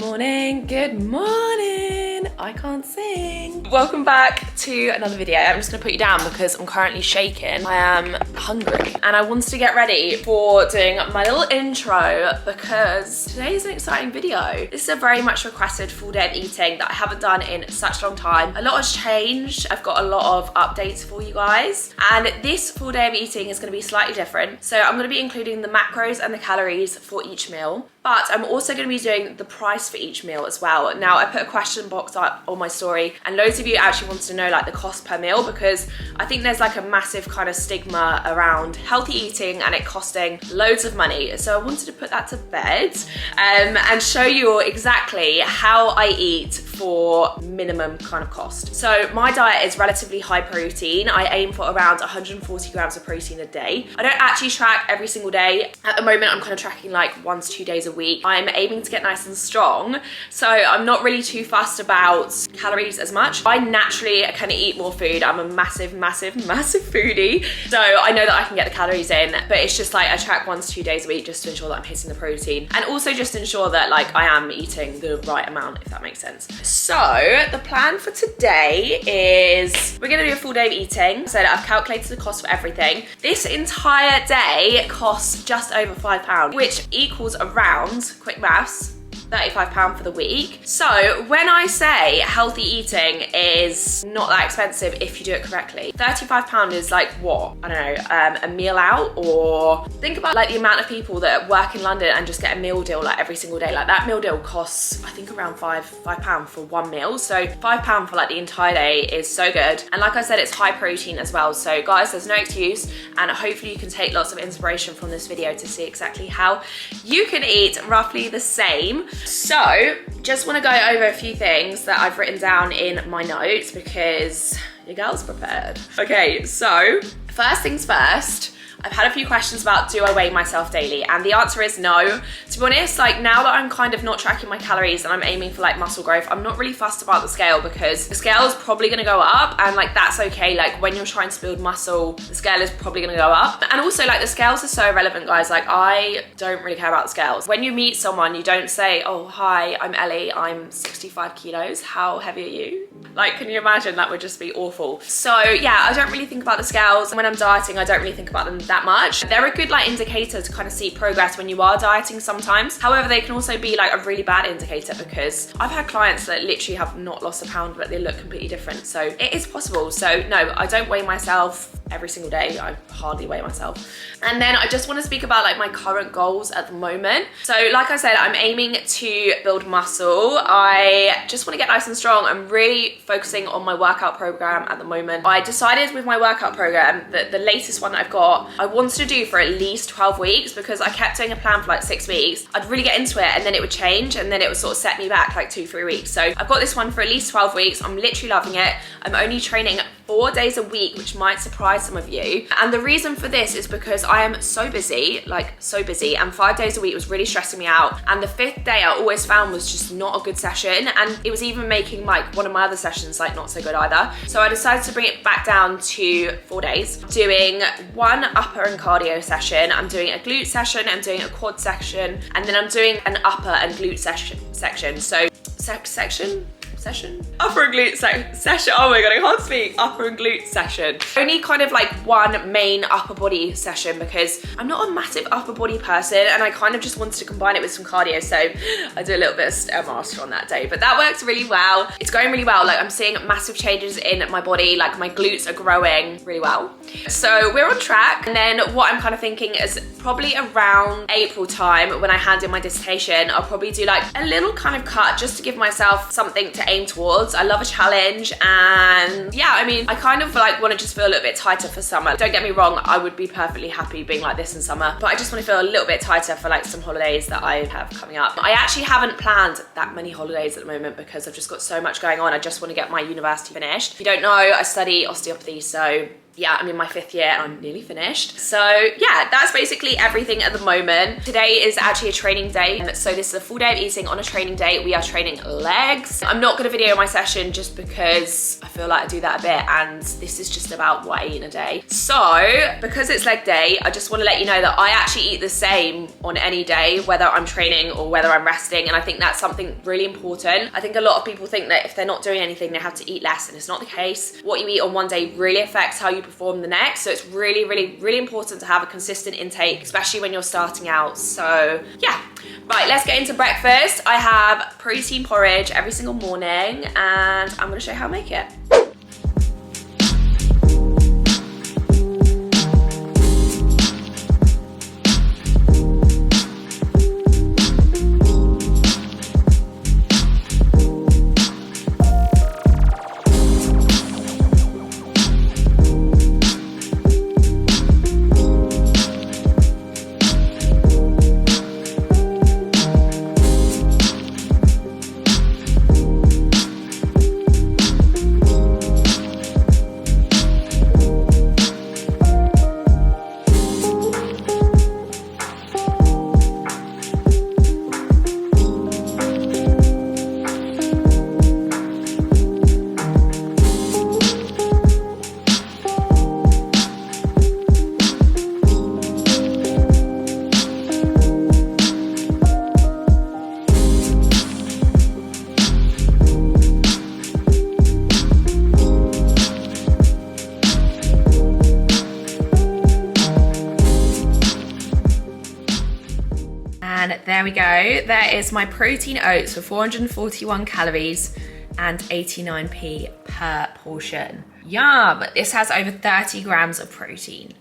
morning, good morning. I can't sing. Welcome back to another video. I'm just gonna put you down because I'm currently shaking. I am hungry and I wanted to get ready for doing my little intro because today is an exciting video. This is a very much requested full day of eating that I haven't done in such a long time. A lot has changed. I've got a lot of updates for you guys, and this full day of eating is gonna be slightly different. So I'm gonna be including the macros and the calories for each meal, but I'm also going to be doing the price for each meal as well. Now, I put a question box up on my story and loads of you actually wanted to know like the cost per meal, because I think there's like a massive kind of stigma around healthy eating and it costing loads of money. So I wanted to put that to bed and show you exactly how I eat for minimum kind of cost. So my diet is relatively high protein. I aim for around 140 grams of protein a day. I don't actually track every single day. At the moment, I'm kind of tracking like 1 to 2 days a week. I'm aiming to get nice and strong, so I'm not really too fussed about calories as much. I naturally kind of eat more food. I'm a massive foodie, so I know that I can get the calories in, but it's just like I track 1 to 2 days a week just to ensure that I'm hitting the protein, and also just ensure that like I am eating the right amount, if that makes sense. So the plan for today is we're gonna do a full day of eating. So I've calculated the cost for everything. This entire day costs just over £5, which equals around, quick maths, £35 for the week. So when I say healthy eating is not that expensive if you do it correctly, £35 is like what? I don't know, a meal out. Or think about like the amount of people that work in London and just get a meal deal like every single day. Like that meal deal costs, I think, around £5 for one meal. So £5 for like the entire day is so good. And like I said, it's high protein as well. So guys, there's no excuse, and hopefully you can take lots of inspiration from this video to see exactly how you can eat roughly the same. So just want to go over a few things that I've written down in my notes because your girl's prepared. Okay, so first things first, I've had a few questions about, do I weigh myself daily? And the answer is no. To be honest, like now that I'm kind of not tracking my calories and I'm aiming for like muscle growth, I'm not really fussed about the scale because the scale is probably gonna go up, and like that's okay. Like when you're trying to build muscle, the scale is probably gonna go up. And also like the scales are so irrelevant, guys. Like I don't really care about the scales. When you meet someone, you don't say, oh, hi, I'm Ellie, I'm 65 kilos. How heavy are you? Like, can you imagine? That would just be awful. So yeah, I don't really think about the scales. When I'm dieting, I don't really think about them that much. They're a good like indicator to kind of see progress when you are dieting sometimes. However, they can also be like a really bad indicator, because I've had clients that literally have not lost a pound but they look completely different. So it is possible. So no, I don't weigh myself every single day. I hardly weigh myself. And then I just want to speak about like my current goals at the moment. So like I said, I'm aiming to build muscle. I just want to get nice and strong. I'm really focusing on my workout program at the moment. I decided with my workout program that the latest one I've got, I wanted to do for at least 12 weeks, because I kept doing a plan for like 6 weeks. I'd really get into it and then it would change, and then it would sort of set me back like 2-3 weeks. So I've got this one for at least 12 weeks. I'm literally loving it. I'm only training 4 days a week, which might surprise some of you. And the reason for this is because I am so busy, like so busy, and 5 days a week was really stressing me out. And the 5th day I always found was just not a good session, and it was even making like one of my other sessions like not so good either. So I decided to bring it back down to 4 days, doing 1 upper and cardio session. I'm doing a glute session, I'm doing a quad section, and then I'm doing an upper and glute section. So upper and glute session. Oh my god, I can't speak. Upper and glute session. Only kind of like 1 main upper body session, because I'm not a massive upper body person and I kind of just wanted to combine it with some cardio. So I do a little bit of stairmaster on that day, but that works really well. It's going really well. Like I'm seeing massive changes in my body. Like my glutes are growing really well. So we're on track. And then what I'm kind of thinking is probably around April time, when I hand in my dissertation, I'll probably do like a little kind of cut just to give myself something to aim towards. I love a challenge, and yeah, I mean, I kind of like want to just feel a little bit tighter for summer. Don't get me wrong, I would be perfectly happy being like this in summer, but I just want to feel a little bit tighter for like some holidays that I have coming up. I actually haven't planned that many holidays at the moment because I've just got so much going on. I just want to get my university finished. If you don't know, I study osteopathy, so yeah, I'm in my 5th year and I'm nearly finished. So yeah, that's basically everything at the moment. Today is actually a training day. So this is a full day of eating on a training day. We are training legs. I'm not gonna video my session just because I feel like I do that a bit, and this is just about what I eat in a day. So because it's leg day, I just wanna let you know that I actually eat the same on any day, whether I'm training or whether I'm resting. And I think that's something really important. I think a lot of people think that if they're not doing anything, they have to eat less, and it's not the case. What you eat on one day really affects how you perform the next. So it's really, really, really important to have a consistent intake, especially when you're starting out. So yeah. Right, let's get into breakfast. I have protein porridge every single morning, and I'm gonna show you how I make it. And there we go. There is my protein oats for 441 calories and 89p per portion. Yum! This has over 30 grams of protein.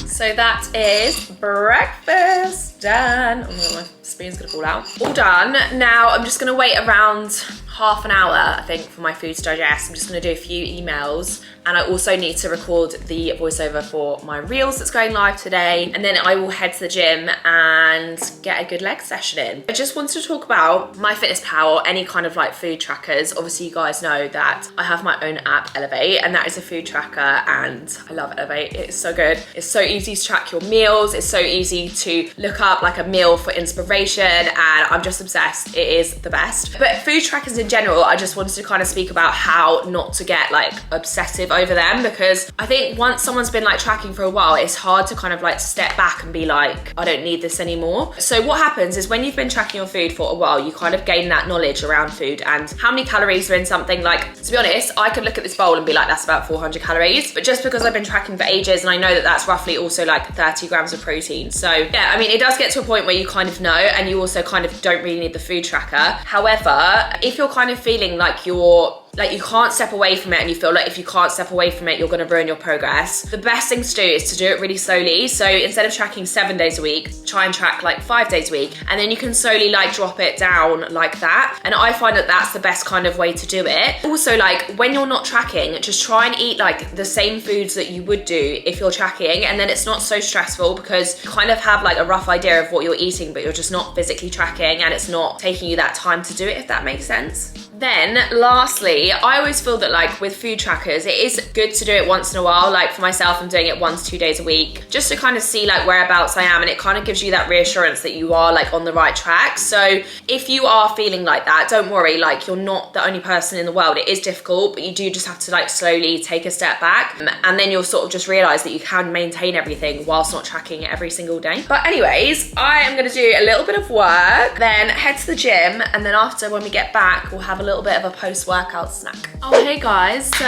So that is breakfast done. Oh, my spoon's gonna fall out. All done. Now I'm just gonna wait around half an hour, I think, for my food to digest. I'm just gonna do a few emails, and I also need to record the voiceover for my reels that's going live today, and then I will head to the gym and get a good leg session in. I just wanted to talk about MyFitnessPal or any kind of like food trackers. Obviously you guys know that I have my own app, Elevate, and that is a food tracker, and I love Elevate. It's so good. It's so easy to track your meals. It's so easy to look up like a meal for inspiration, and I'm just obsessed. It is the best. But food trackers in general, I just wanted to kind of speak about how not to get like obsessive over them, because I think once someone's been like tracking for a while, it's hard to kind of like step back and be like, I don't need this anymore. So what happens is when you've been tracking your food for a while, you kind of gain that knowledge around food and how many calories are in something. Like, to be honest, I could look at this bowl and be like, that's about 400 calories, but just because I've been tracking for ages and I know that that's roughly also like 30 grams of protein. So yeah, I mean, it does get to a point where you kind of know, and you also kind of don't really need the food tracker. However, if you're kind of feeling like you can't step away from it, and you feel like if you can't step away from it, you're gonna ruin your progress, the best thing to do is to do it really slowly. So instead of tracking 7 days a week, try and track like 5 days a week, and then you can slowly like drop it down like that. And I find that that's the best kind of way to do it. Also, like when you're not tracking, just try and eat like the same foods that you would do if you're tracking, and then it's not so stressful because you kind of have like a rough idea of what you're eating, but you're just not physically tracking, and it's not taking you that time to do it, if that makes sense. Then lastly, I always feel that like with food trackers, it is good to do it once in a while. Like for myself, I'm doing it 1 to 2 days a week just to kind of see like whereabouts I am, and it kind of gives you that reassurance that you are like on the right track. So if you are feeling like that, don't worry, like you're not the only person in the world. It is difficult, but you do just have to like slowly take a step back, and then you'll sort of just realize that you can maintain everything whilst not tracking it every single day. But anyways, I am gonna do a little bit of work, then head to the gym, and then after, when we get back, we'll have a little bit of a post-workout snack. Oh, hey guys, so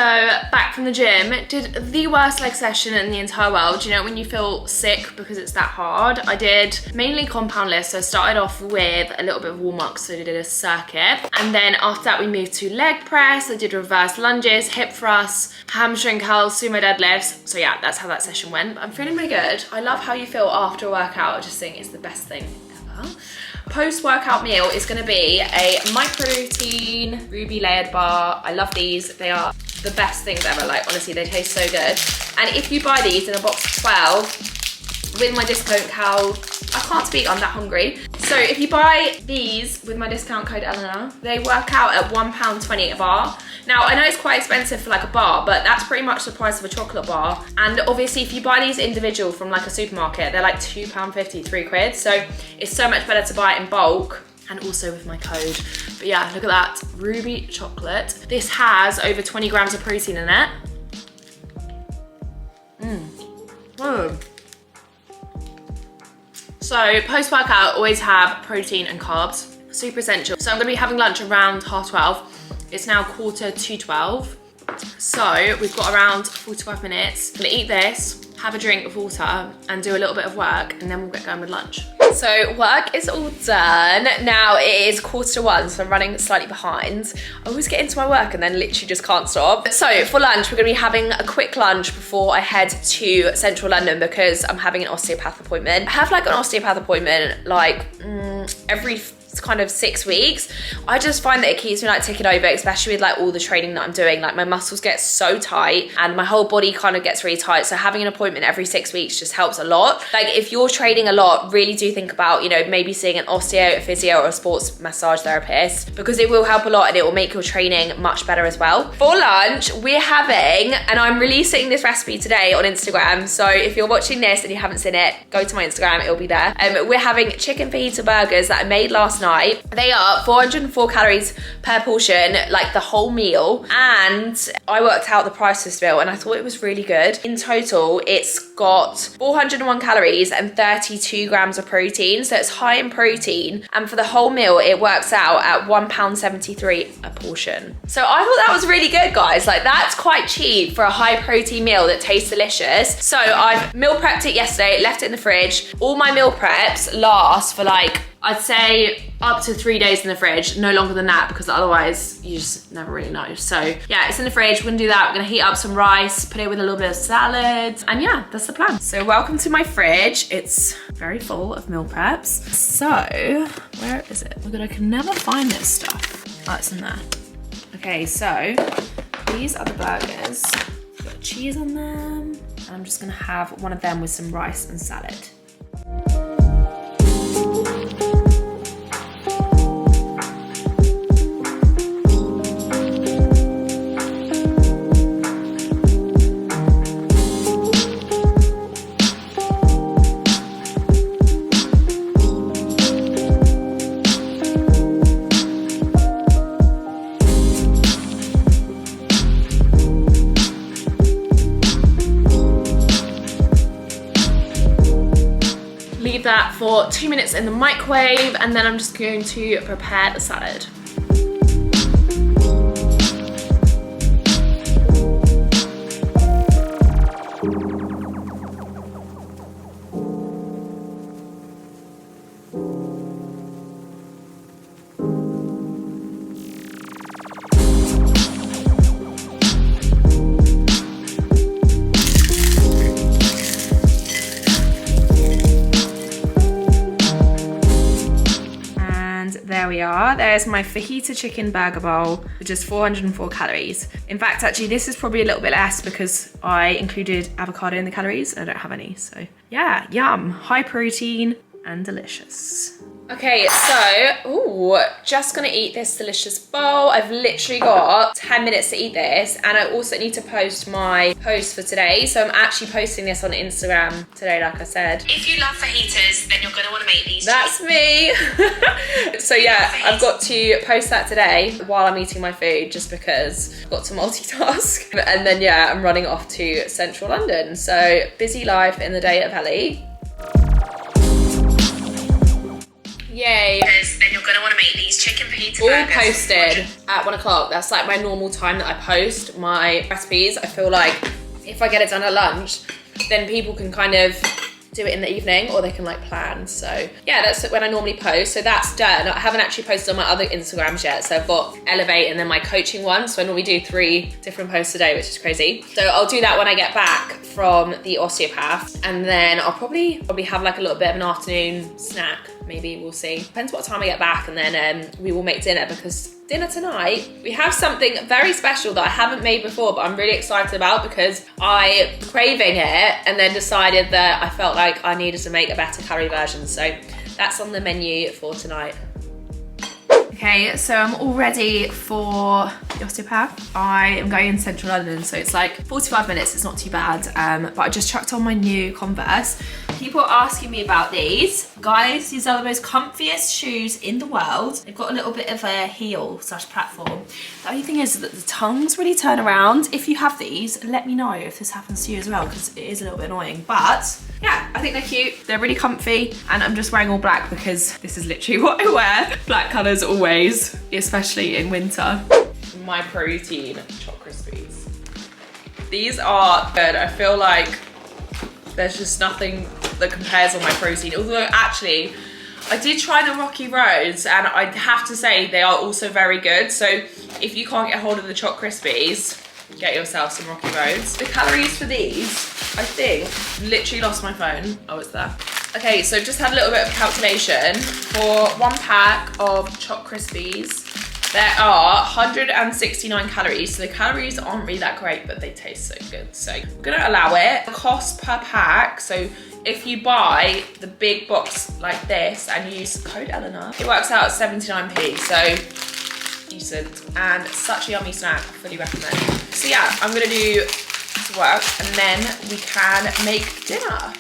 back from the gym. Did the worst leg session in the entire world. You know when you feel sick because it's that hard? I did mainly compound lifts. So I started off with a little bit of warm-up, so I did a circuit, and then after that we moved to leg press. I did reverse lunges, hip thrusts, hamstring curls, sumo deadlifts. So yeah, that's how that session went. I'm feeling really good. I love how you feel after a workout. I just think it's the best thing ever. Post-workout meal is gonna be a MyProtein ruby layered bar. I love these. They are the best things ever. Like honestly, they taste so good. And if you buy these in a box of 12 with my discount I can't speak, I'm that hungry. So if you buy these with my discount code Eleanor, they work out at £1.20 a bar. Now, I know it's quite expensive for like a bar, but that's pretty much the price of a chocolate bar. And obviously, if you buy these individual from like a supermarket, they're like £2.50, £3. So it's so much better to buy it in bulk, and also with my code. But yeah, look at that, ruby chocolate. This has over 20 grams of protein in it. So post-workout, always have protein and carbs, super essential. So I'm gonna be having lunch around 12:30. It's now 11:45. So we've got around 45 minutes. I'm gonna eat this, have a drink of water, and do a little bit of work, and then we'll get going with lunch. So work is all done. Now it is 1:45, so I'm running slightly behind. I always get into my work and then literally just can't stop. So for lunch, we're gonna be having a quick lunch before I head to central London because I'm having an osteopath appointment. I have like an osteopath appointment like every kind of 6 weeks. I just find that it keeps me like ticking over, especially with like all the training that I'm doing. Like my muscles get so tight and my whole body kind of gets really tight. So having an appointment every 6 weeks just helps a lot. Like if you're training a lot, really do think about, you know, maybe seeing an osteo, a physio, or a sports massage therapist, because it will help a lot and it will make your training much better as well. For lunch, we're having, and I'm releasing this recipe today on Instagram. So if you're watching this and you haven't seen it, go to my Instagram, it'll be there. We're having chicken fajita burgers that I made last night. They are 404 calories per portion, like the whole meal. And I worked out the price of this meal and I thought it was really good. In total, it's got 401 calories and 32 grams of protein. So it's high in protein. And for the whole meal, it works out at £1.73 a portion. So I thought that was really good, guys. Like that's quite cheap for a high protein meal that tastes delicious. So I've meal prepped it yesterday, left it in the fridge. All my meal preps last for like, I'd say up to 3 days in the fridge, no longer than that, because otherwise you just never really know. So yeah, it's in the fridge. We're gonna do that. We're gonna heat up some rice, put it with a little bit of salad, and yeah, that's the plan. So welcome to my fridge. It's very full of meal preps. So where is it? Oh God, I can never find this stuff. Oh, it's in there. Okay, so these are the burgers. Got cheese on them. And I'm just gonna have one of them with some rice and salad. That for 2 minutes in the microwave, and then I'm just going to prepare the salad. There we are. There's my fajita chicken burger bowl with just 404 calories. In fact, actually, this is probably a little bit less because I included avocado in the calories and I don't have any. So yeah, yum. High protein and delicious. Okay, so, just gonna eat this delicious bowl. I've literally got 10 minutes to eat this, and I also need to post my post for today. So I'm actually posting this on Instagram today, like I said. If you love fajitas, then you're gonna wanna make these. That's me. So yeah, I've got to post that today while I'm eating my food, just because I've got to multitask. And then yeah, I'm running off to central London. So busy life in the day at Ellie. Yay. Because then you're gonna wanna make these chicken fajita burgers. All posted at 1 o'clock. That's like my normal time that I post my recipes. I feel like if I get it done at lunch, then people can kind of do it in the evening, or they can like plan. So yeah, that's when I normally post. So that's done. I haven't actually posted on my other Instagrams yet. So I've got Elevate and then my coaching one. So I normally do 3 different posts a day, which is crazy. So I'll do that when I get back from the osteopath. And then I'll probably have like a little bit of an afternoon snack maybe we'll see. Depends what time I get back, and then we will make dinner, because dinner tonight, we have something very special that I haven't made before, but I'm really excited about because I was craving it and then decided that I felt like I needed to make a better curry version. So that's on the menu for tonight. Okay, so I'm all ready for the osteopath. I am going in central London, so it's like 45 minutes, it's not too bad. But I just chucked on my new Converse. People are asking me about these. Guys, these are the most comfiest shoes in the world. They've got a little bit of a heel / platform. The only thing is that the tongues really turn around. If you have these, let me know if this happens to you as well, because it is a little bit annoying. But yeah, I think they're cute. They're really comfy, and I'm just wearing all black because this is literally what I wear. Black colours always, especially in winter. MyProtein Choc Crispies. These are good. I feel like there's just nothing that compares on MyProtein. Although actually, I did try the Rocky Roads, and I have to say they are also very good. So if you can't get hold of the Choc Crispies, get yourself some Rocky Roads. The calories for these, I think, literally lost my phone. Oh, it's there. Okay, so just had a little bit of calculation. For 1 pack of Choc Crispies, there are 169 calories. So the calories aren't really that great, but they taste so good. So I'm gonna allow it. The cost per pack, so if you buy the big box like this and use code Eleanor, it works out at 79p. So decent, and such a yummy snack. I fully recommend. So yeah, I'm gonna do some work and then we can make dinner.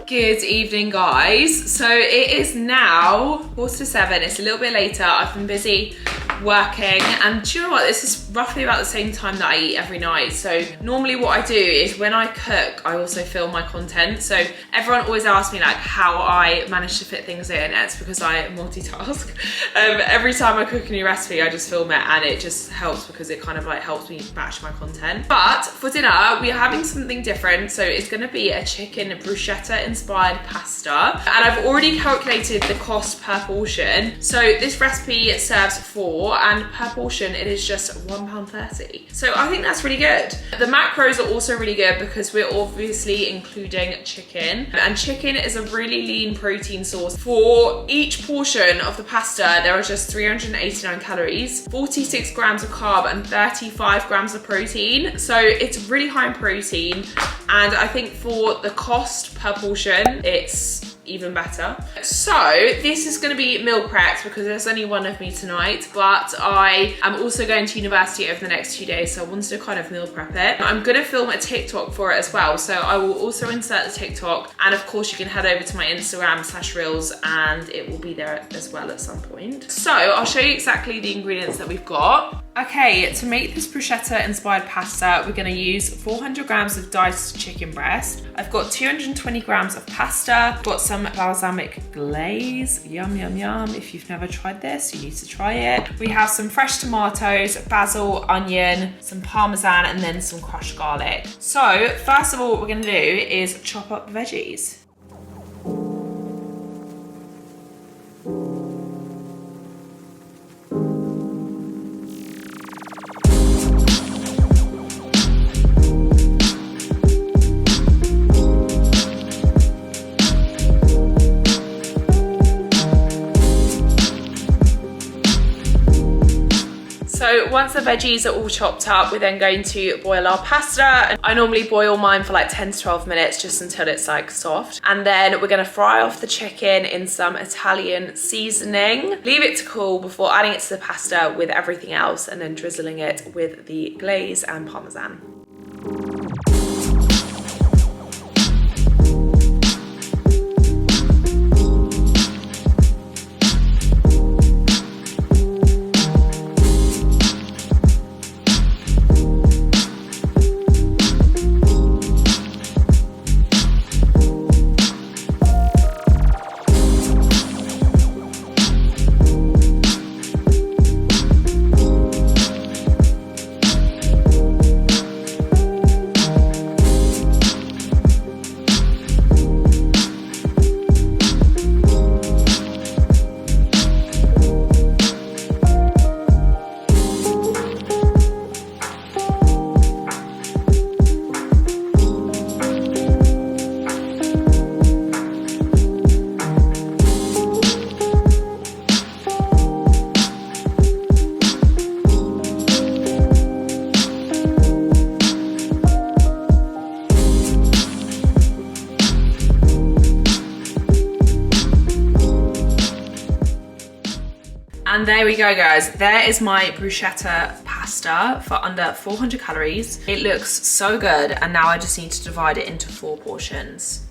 Good evening, guys. So it is now 7:15. It's a little bit later. I've been busy working, and do you know what? This is roughly about the same time that I eat every night. So normally what I do is when I cook, I also film my content. So everyone always asks me like how I manage to fit things in. It's because I multitask. Every time I cook a new recipe, I just film it, and it just helps because it kind of like helps me batch my content. But for dinner, we are having something different. So it's gonna be a chicken bruschetta inspired pasta. And I've already calculated the cost per portion. So this recipe serves 4, and per portion it is just £1.30. So I think that's really good. The macros are also really good because we're obviously including chicken, and chicken is a really lean protein source. For each portion of the pasta, there are just 389 calories, 46 grams of carb, and 35 grams of protein. So it's really high in protein, and I think for the cost per portion, it's even better. So this is going to be meal prepped because there's only one of me tonight, but I am also going to university over the next 2 days, so I wanted to kind of meal prep it. I'm going to film a TikTok for it as well, so I will also insert the TikTok, and of course you can head over to my Instagram /reels and it will be there as well at some point. So I'll show you exactly the ingredients that we've got. Okay, to make this bruschetta inspired pasta, we're gonna use 400 grams of diced chicken breast. I've got 220 grams of pasta, got some balsamic glaze, yum, yum, yum. If you've never tried this, you need to try it. We have some fresh tomatoes, basil, onion, some parmesan, and then some crushed garlic. So first of all, what we're gonna do is chop up the veggies. So once the veggies are all chopped up, we're then going to boil our pasta. I normally boil mine for like 10 to 12 minutes just until it's like soft. And then we're gonna fry off the chicken in some Italian seasoning. Leave it to cool before adding it to the pasta with everything else, and then drizzling it with the glaze and parmesan. And there we go, guys. There is my bruschetta pasta for under 400 calories. It looks so good, and now I just need to divide it into 4 portions.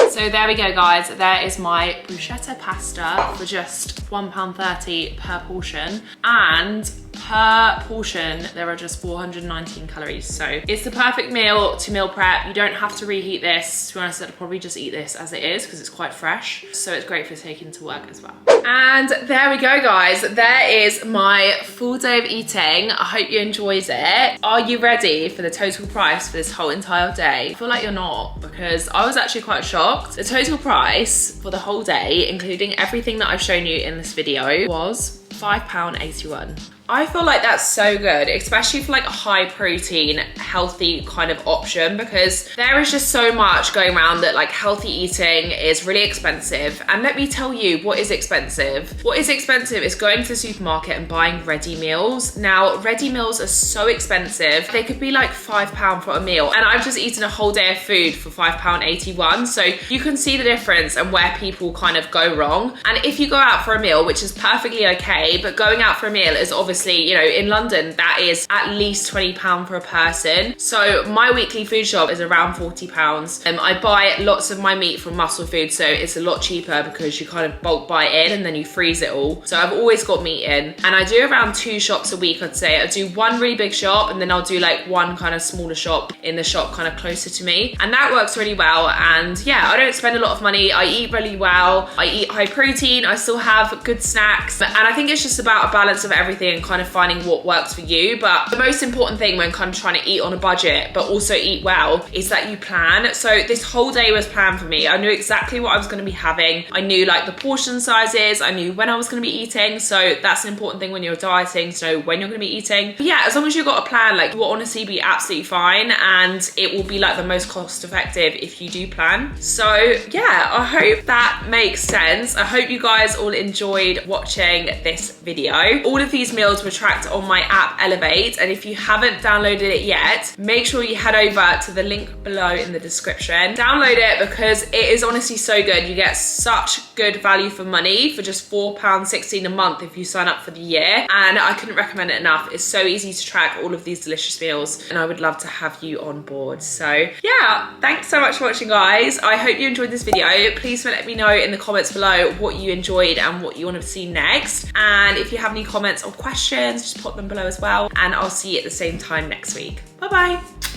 So there we go, guys. There is my bruschetta pasta for just £1.30 per portion, and per portion there are just 419 calories. So it's the perfect meal to meal prep. You don't have to reheat this. To be honest, I'd probably just eat this as it is because it's quite fresh. So it's great for taking to work as well. And there we go, guys. There is my full day of eating. I hope you enjoyed it. Are you ready for the total price for this whole entire day? I feel like you're not, because I was actually quite shocked. The total price for the whole day, including everything that I've shown you in this video, was £5.81. I feel like that's so good, especially for like a high protein, healthy kind of option, because there is just so much going around that like healthy eating is really expensive. And let me tell you what is expensive. What is expensive is going to the supermarket and buying ready meals. Now, ready meals are so expensive. They could be like £5 for a meal. And I've just eaten a whole day of food for £5.81. So you can see the difference and where people kind of go wrong. And if you go out for a meal, which is perfectly okay, but going out for a meal is obviously, you know, in London, that is at least £20 for a person. So my weekly food shop is around £40. I buy lots of my meat from Muscle Food, so it's a lot cheaper because you kind of bulk buy it in and then you freeze it all. So I've always got meat in, and I do around 2 shops a week, I'd say. I do one really big shop, and then I'll do like one kind of smaller shop in the shop kind of closer to me. And that works really well. And yeah, I don't spend a lot of money. I eat really well. I eat high protein. I still have good snacks. And I think it's just about a balance of everything and kind of finding what works for you. But the most important thing when kind of trying to eat on a budget but also eat well is that you plan. So this whole day was planned for me. I knew exactly what I was going to be having. I knew like the portion sizes. I knew when I was going to be eating. So that's an important thing when you're dieting, so when you're going to be eating. But yeah, as long as you've got a plan, like, you will honestly be absolutely fine, and it will be like the most cost effective if you do plan. So yeah, I hope that makes sense. I hope you guys all enjoyed watching this video. All of these meals were tracked on my app Elevate, and if you haven't downloaded it yet, make sure you head over to the link below in the description. Download it because it is honestly so good. You get such good value for money for just £4.16 a month if you sign up for the year, and I couldn't recommend it enough. It's so easy to track all of these delicious meals, and I would love to have you on board. So yeah, thanks so much for watching, guys. I hope you enjoyed this video. Please let me know in the comments below what you enjoyed and what you want to see next, and if you have any comments or questions, just put them below as well, and I'll see you at the same time next week. Bye bye.